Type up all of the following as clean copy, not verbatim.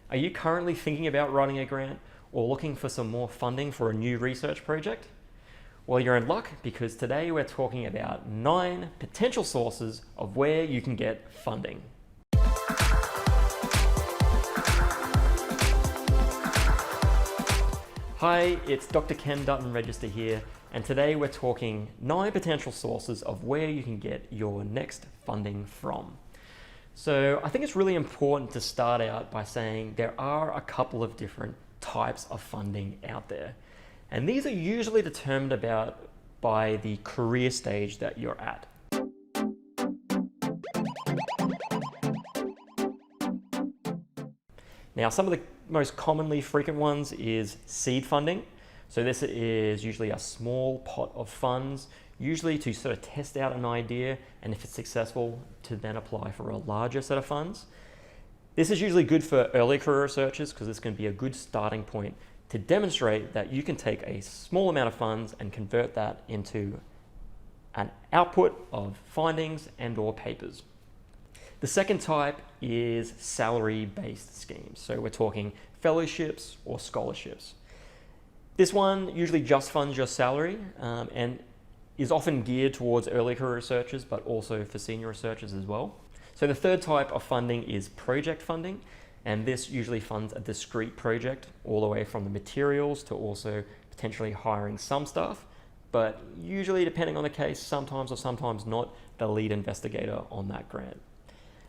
Are you currently thinking about writing a grant or looking for some more funding for a new research project? Well, you're in luck because today we're talking about 9 potential sources of where you can get funding. Hi, it's Dr. Ken Dutton-Regester here, and today we're talking 9 potential sources of where you can get your next funding from. So I think it's really important to start out by saying there are a couple of different types of funding out there. And these are usually determined by the career stage that you're at. Now, some of the most commonly frequent ones is seed funding. So this is usually a small pot of funds, usually to sort of test out an idea, and if it's successful, to then apply for a larger set of funds. This is usually good for early career researchers because this can be a good starting point to demonstrate that you can take a small amount of funds and convert that into an output of findings and/or papers. The second type is salary-based schemes. So we're talking fellowships or scholarships. This one usually just funds your salary and is often geared towards early career researchers, but also for senior researchers as well. So the third type of funding is project funding, and this usually funds a discrete project all the way from the materials to also potentially hiring some staff, but usually, depending on the case, sometimes or sometimes not, the lead investigator on that grant.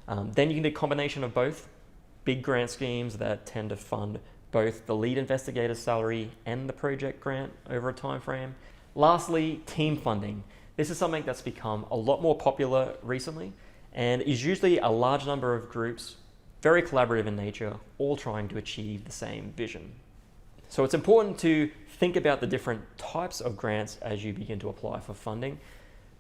Then you can do a combination of both, big grant schemes that tend to fund both the lead investigator's salary and the project grant over a time frame. Lastly, team funding. This is something that's become a lot more popular recently and is usually a large number of groups, very collaborative in nature, all trying to achieve the same vision. So it's important to think about the different types of grants as you begin to apply for funding.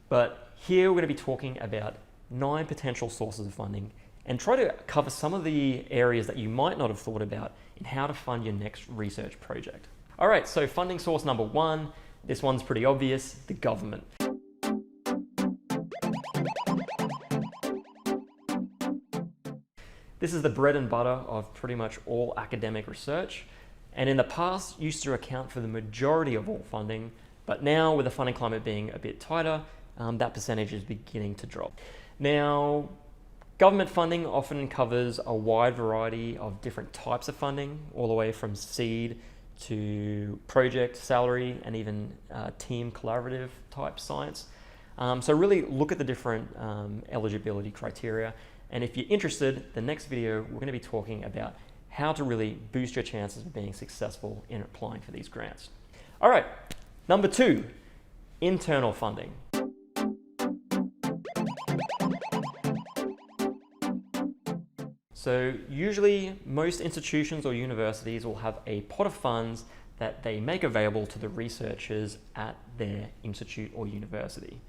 But here we're going to be talking about 9 potential sources of funding and try to cover some of the areas that you might not have thought about in how to fund your next research project. All right, so funding source number 1, this one's pretty obvious, the government. This is the bread and butter of pretty much all academic research, and in the past used to account for the majority of all funding, but now with the funding climate being a bit tighter, that percentage is beginning to drop. Now, government funding often covers a wide variety of different types of funding, all the way from seed to project, salary, and even team collaborative type science. So really look at the different eligibility criteria. And if you're interested, the next video, we're going to be talking about how to really boost your chances of being successful in applying for these grants. All right, number 2, internal funding. So usually most institutions or universities will have a pot of funds that they make available to the researchers at their institute or university.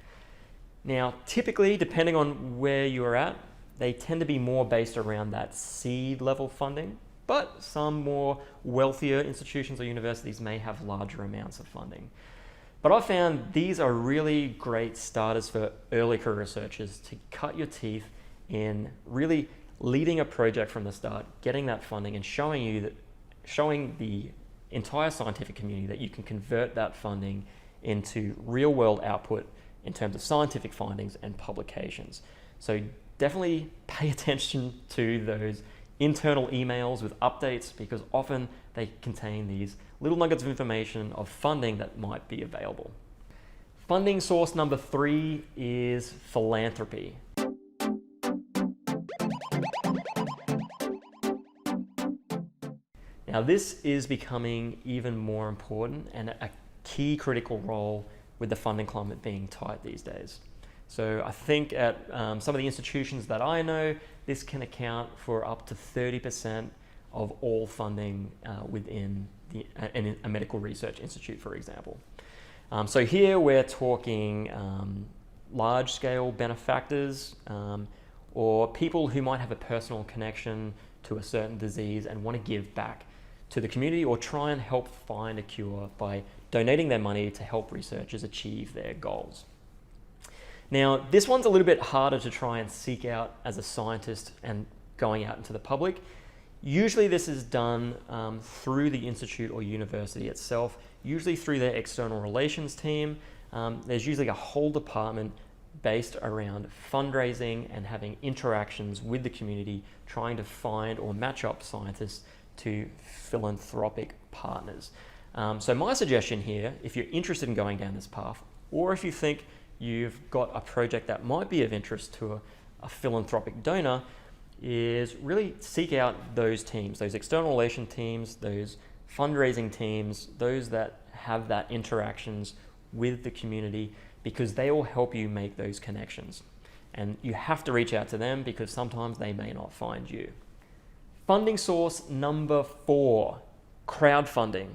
Now, typically, depending on where you are at, they tend to be more based around that seed level funding, but some more wealthier institutions or universities may have larger amounts of funding. But I found these are really great starters for early career researchers to cut your teeth in really leading a project from the start, getting that funding, and showing the entire scientific community that you can convert that funding into real world output in terms of scientific findings and publications. So definitely pay attention to those internal emails with updates, because often they contain these little nuggets of information of funding that might be available. Funding source number 3 is philanthropy. Now, this is becoming even more important and a key critical role with the funding climate being tight these days. So I think at some of the institutions that I know, this can account for up to 30% of all funding within a medical research institute, for example. So here we're talking large-scale benefactors or people who might have a personal connection to a certain disease and want to give back to the community or try and help find a cure by donating their money to help researchers achieve their goals. Now, this one's a little bit harder to try and seek out as a scientist and going out into the public. Usually this is done through the institute or university itself, usually through their external relations team. There's usually a whole department based around fundraising and having interactions with the community, trying to find or match up scientists to philanthropic partners. So my suggestion here, if you're interested in going down this path, or if you think you've got a project that might be of interest to a philanthropic donor, is really seek out those teams, those external relation teams, those fundraising teams, those that have that interactions with the community, because they will help you make those connections. And you have to reach out to them because sometimes they may not find you. Funding source number 4, crowdfunding.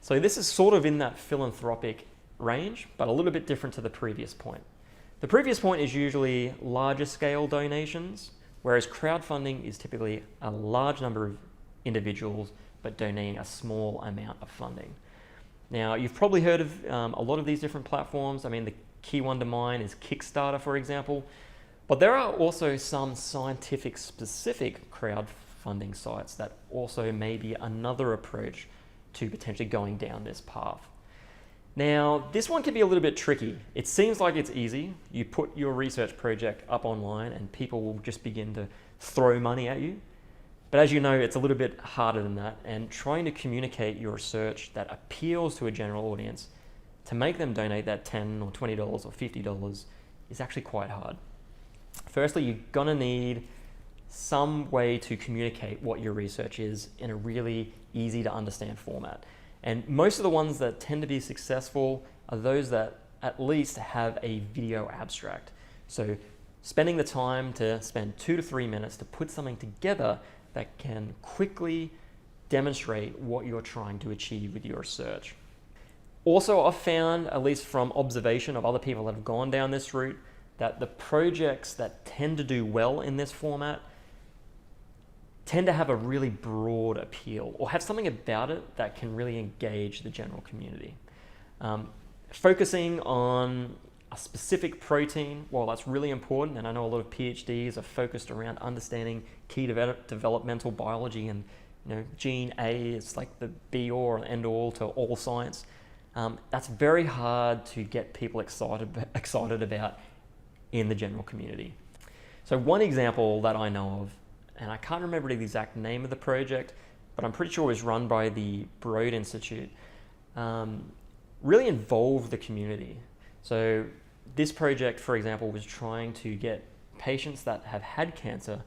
So this is sort of in that philanthropic range, but a little bit different to the previous point. The previous point is usually larger scale donations, whereas crowdfunding is typically a large number of individuals but donating a small amount of funding. Now, you've probably heard of a lot of these different platforms. I mean, the key one to mind is Kickstarter, for example, but there are also some scientific specific crowdfunding sites that also may be another approach to potentially going down this path. Now, this one can be a little bit tricky. It seems like it's easy. You put your research project up online and people will just begin to throw money at you. But as you know, it's a little bit harder than that, and trying to communicate your research that appeals to a general audience to make them donate that $10 or $20 or $50 is actually quite hard. Firstly, you're gonna need some way to communicate what your research is in a really easy to understand format. And most of the ones that tend to be successful are those that at least have a video abstract. So spending the time to spend 2 to 3 minutes to put something together that can quickly demonstrate what you're trying to achieve with your research. Also, I've found, at least from observation of other people that have gone down this route, that the projects that tend to do well in this format tend to have a really broad appeal or have something about it that can really engage the general community. Focusing on a specific protein, well, that's really important, and I know a lot of PhDs are focused around understanding key developmental biology, and gene A is like the be all and end all to all science. That's very hard to get people excited about in the general community. So one example that I know of, and I can't remember the exact name of the project, but I'm pretty sure it was run by the Broad Institute, really involved the community. So this project, for example, was trying to get patients that have had cancer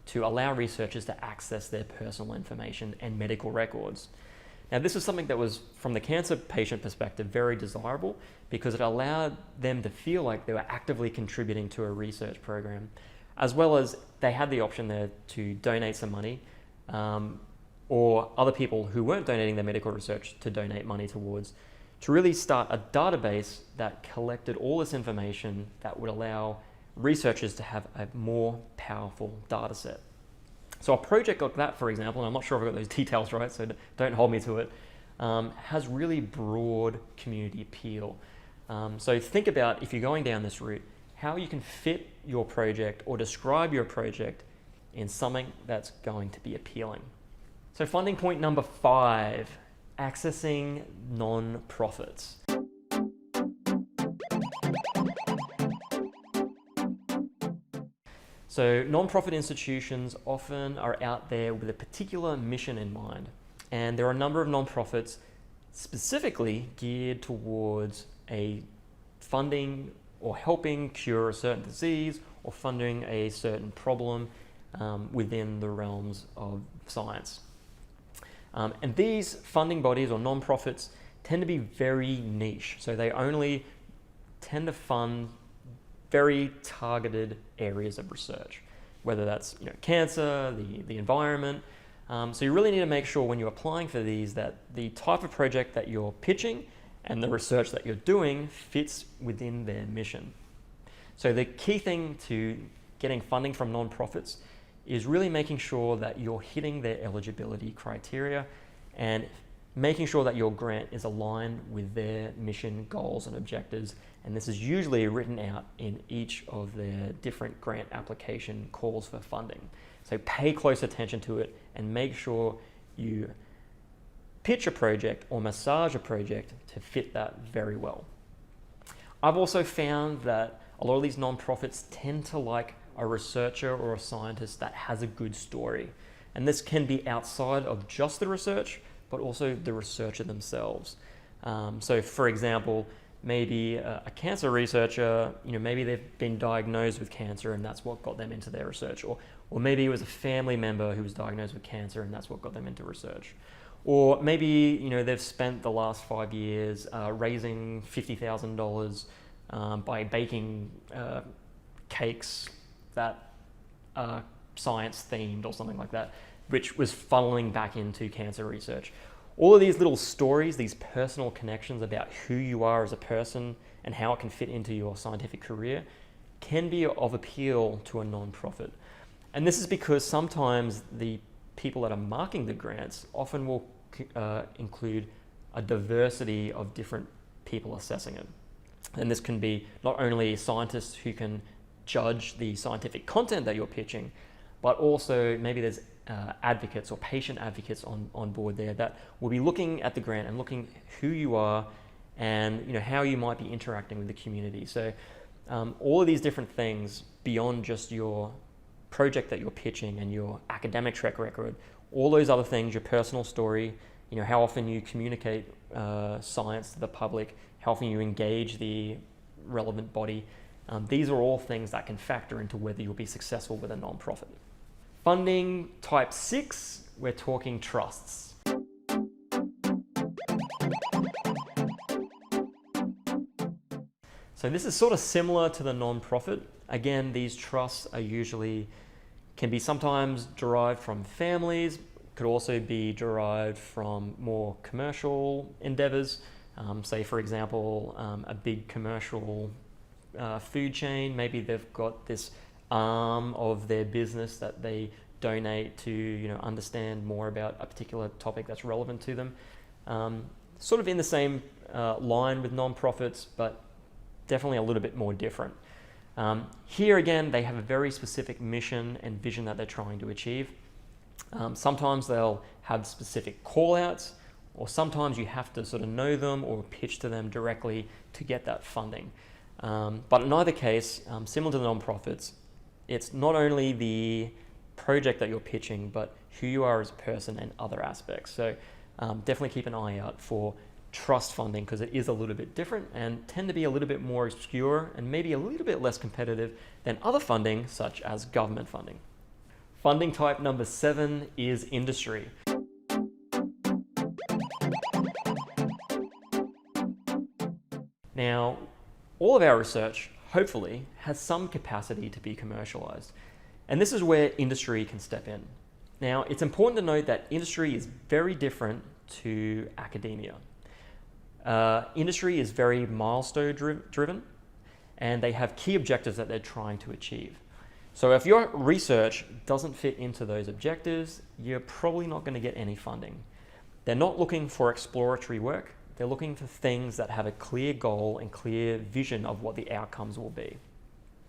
to allow researchers to access their personal information and medical records. Now, this is something that was, from the cancer patient perspective, very desirable because it allowed them to feel like they were actively contributing to a research program, as well as they had the option there to donate some money, or other people who weren't donating their medical research to donate money towards, to really start a database that collected all this information that would allow researchers to have a more powerful data set. So a project like that, for example, and I'm not sure if I've got those details right, so don't hold me to it, has really broad community appeal. So think about, if you're going down this route, how you can fit your project or describe your project in something that's going to be appealing. So funding point number 5, accessing non-profits. So non-profit institutions often are out there with a particular mission in mind. And there are a number of non-profits specifically geared towards a funding or helping cure a certain disease or funding a certain problem within the realms of science. And these funding bodies or non-profits tend to be very niche. So they only tend to fund very targeted areas of research, whether that's cancer, the environment. So you really need to make sure when you're applying for these that the type of project that you're pitching and the research that you're doing fits within their mission. So the key thing to getting funding from nonprofits is really making sure that you're hitting their eligibility criteria and making sure that your grant is aligned with their mission, goals, and objectives, And this is usually written out in each of their different grant application calls for funding. So pay close attention to it and make sure you pitch a project or massage a project to fit that very well. I've also found that a lot of these nonprofits tend to like a researcher or a scientist that has a good story. And this can be outside of just the research, but also the researcher themselves. So for example, maybe a cancer researcher, maybe they've been diagnosed with cancer and that's what got them into their research. Or maybe it was a family member who was diagnosed with cancer and that's what got them into research. Or maybe, they've spent the last 5 years raising $50,000 by baking cakes that are science themed or something like that, which was funneling back into cancer research. All of these little stories, these personal connections about who you are as a person and how it can fit into your scientific career can be of appeal to a nonprofit. And this is because sometimes the people that are marking the grants often will include a diversity of different people assessing it. And this can be not only scientists who can judge the scientific content that you're pitching, but also maybe there's advocates or patient advocates on board there that will be looking at the grant and looking who you are and how you might be interacting with the community. So all of these different things beyond just your project that you're pitching and your academic track record, all those other things, your personal story, how often you communicate science to the public, how often you engage the relevant body, these are all things that can factor into whether you'll be successful with a nonprofit. Funding type 6, we're talking trusts. So this is sort of similar to the nonprofit. Again, these trusts are can be sometimes derived from families, could also be derived from more commercial endeavors. Say for example, a big commercial food chain, maybe they've got this arm of their business that they donate to understand more about a particular topic that's relevant to them. Sort of in the same line with nonprofits, but definitely a little bit more different. Here again, they have a very specific mission and vision that they're trying to achieve. Sometimes they'll have specific call-outs, or sometimes you have to sort of know them or pitch to them directly to get that funding. But in either case, similar to the nonprofits, it's not only the project that you're pitching, but who you are as a person and other aspects. So definitely keep an eye out for trust funding because it is a little bit different and tend to be a little bit more obscure and maybe a little bit less competitive than other funding, such as government funding. Funding type number 7 is industry. Now, all of our research, hopefully, has some capacity to be commercialized. And this is where industry can step in. Now, it's important to note that industry is very different to academia. Industry is very milestone driven, and they have key objectives that they're trying to achieve. So if your research doesn't fit into those objectives, you're probably not going to get any funding. They're not looking for exploratory work. They're looking for things that have a clear goal and clear vision of what the outcomes will be.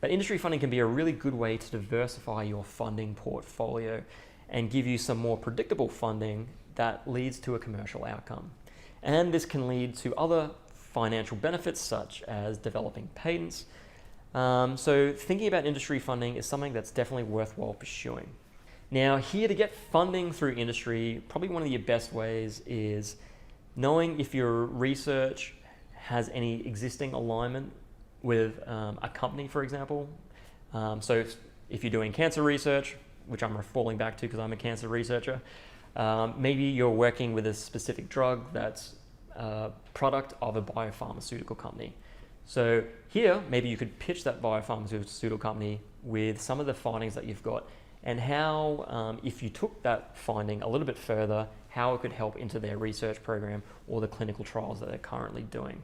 But industry funding can be a really good way to diversify your funding portfolio and give you some more predictable funding that leads to a commercial outcome. And this can lead to other financial benefits such as developing patents. So thinking about industry funding is something that's definitely worthwhile pursuing. Now, here to get funding through industry, probably one of your best ways is knowing if your research has any existing alignment with a company, for example. So if you're doing cancer research, which I'm falling back to because I'm a cancer researcher, maybe you're working with a specific drug that's a product of a biopharmaceutical company. So here, maybe you could pitch that biopharmaceutical company with some of the findings that you've got and how, if you took that finding a little bit further, how it could help into their research program or the clinical trials that they're currently doing.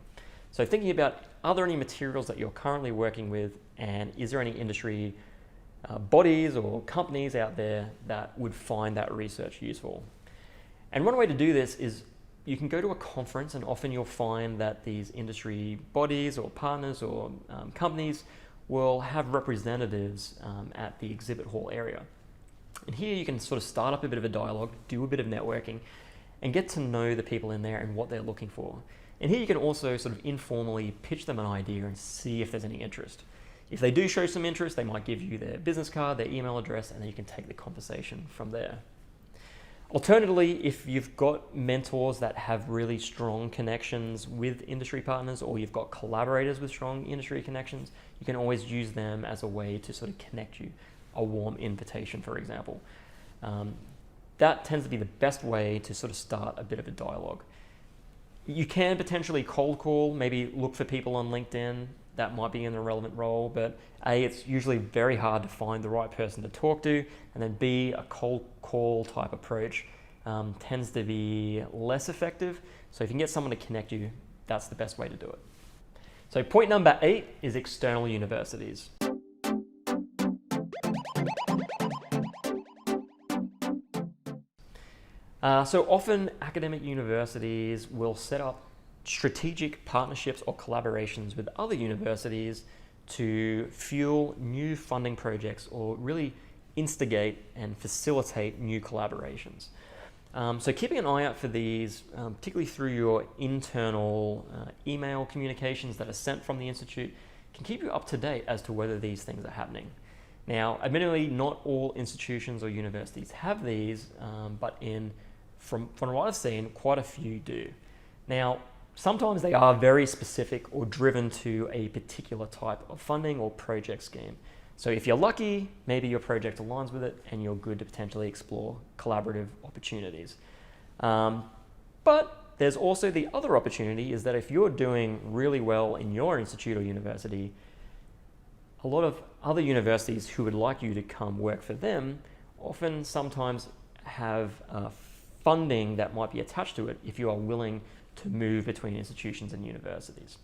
So thinking about, are there any materials that you're currently working with, and is there any industry bodies or companies out there that would find that research useful? And one way to do this is you can go to a conference, and often you'll find that these industry bodies or partners or companies will have representatives at the exhibit hall area. And here you can sort of start up a bit of a dialogue, do a bit of networking, and get to know the people in there and what they're looking for. And here you can also sort of informally pitch them an idea and see if there's any interest. If they do show some interest, they might give you their business card, their email address, and then you can take the conversation from there. Alternatively, if you've got mentors that have really strong connections with industry partners, or you've got collaborators with strong industry connections, you can always use them as a way to sort of connect you. A warm invitation, for example. That tends to be the best way to sort of start a bit of a dialogue. You can potentially cold call, maybe look for people on LinkedIn that might be in a relevant role, but A, it's usually very hard to find the right person to talk to, and then B, a cold call type approach tends to be less effective. So if you can get someone to connect you, that's the best way to do it. So point number 8 is external universities. So often academic universities will set up strategic partnerships or collaborations with other universities to fuel new funding projects or really instigate and facilitate new collaborations. So keeping an eye out for these, particularly through your internal email communications that are sent from the institute, can keep you up to date as to whether these things are happening. Now, admittedly, not all institutions or universities have these, but from what I've seen, quite a few do. Now, sometimes they are very specific or driven to a particular type of funding or project scheme. So if you're lucky, maybe your project aligns with it and you're good to potentially explore collaborative opportunities. But there's also the other opportunity is that if you're doing really well in your institute or university, a lot of other universities who would like you to come work for them often sometimes have funding that might be attached to it if you are willing to move between institutions and universities.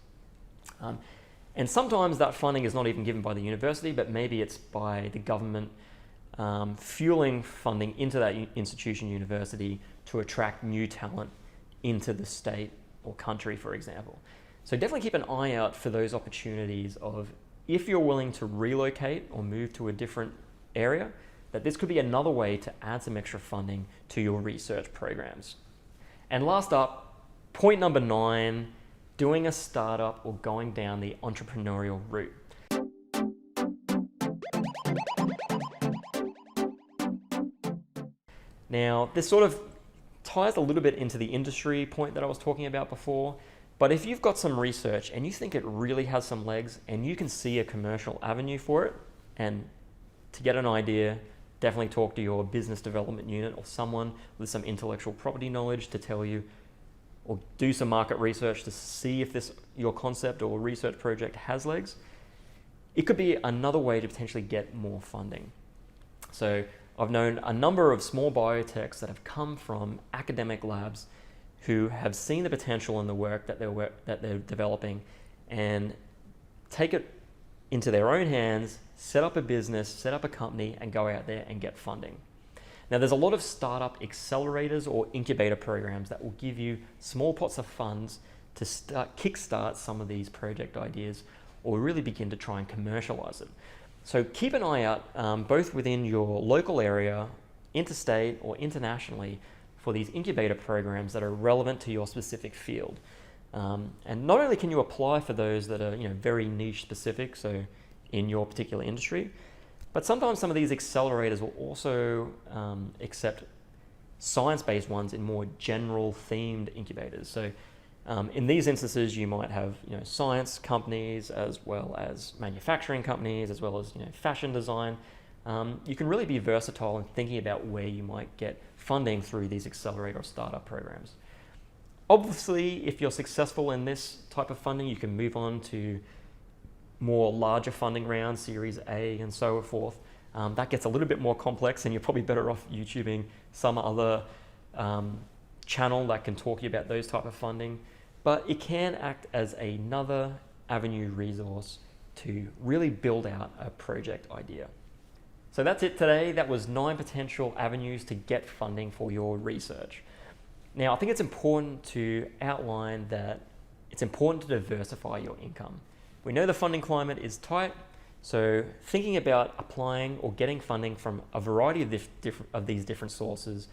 And sometimes that funding is not even given by the university, but maybe it's by the government fueling funding into that institution, university, to attract new talent into the state or country, for example. So definitely keep an eye out for those opportunities of, if you're willing to relocate or move to a different area, that this could be another way to add some extra funding to your research programs. And last up, point number 9, doing a startup or going down the entrepreneurial route. Now, this sort of ties a little bit into the industry point that I was talking about before, but if you've got some research and you think it really has some legs and you can see a commercial avenue for it, and to get an idea, definitely talk to your business development unit or someone with some intellectual property knowledge to tell you, or do some market research to see if your concept or research project has legs. It could be another way to potentially get more funding. So I've known a number of small biotechs that have come from academic labs who have seen the potential in the work that they're developing and take it into their own hands, set up a business, set up a company, and go out there and get funding. Now, there's a lot of startup accelerators or incubator programs that will give you small pots of funds to kickstart some of these project ideas or really begin to try and commercialize it. So keep an eye out both within your local area, interstate or internationally, for these incubator programs that are relevant to your specific field. And not only can you apply for those that are very niche specific, so in your particular industry, but sometimes some of these accelerators will also accept science-based ones in more general themed incubators. So in these instances, you might have science companies as well as manufacturing companies, as well as fashion design. You can really be versatile in thinking about where you might get funding through these accelerator or startup programs. Obviously, if you're successful in this type of funding, you can move on to more larger funding rounds, Series A and so forth. That gets a little bit more complex, and you're probably better off YouTubing some other channel that can talk to you about those type of funding. But it can act as another avenue resource to really build out a project idea. So that's it today. That was 9 potential avenues to get funding for your research. Now, I think it's important to outline that it's important to diversify your income. We know the funding climate is tight, so thinking about applying or getting funding from a variety of these different sources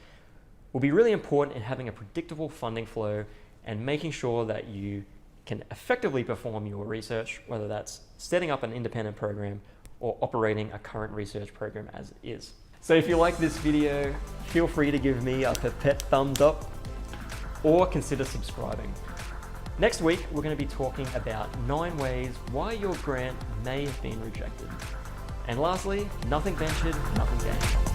will be really important in having a predictable funding flow and making sure that you can effectively perform your research, whether that's setting up an independent program or operating a current research program as is. So if you like this video, feel free to give me a pipette thumbs up or consider subscribing. Next week, we're going to be talking about 9 ways why your grant may have been rejected. And lastly, nothing ventured, nothing gained.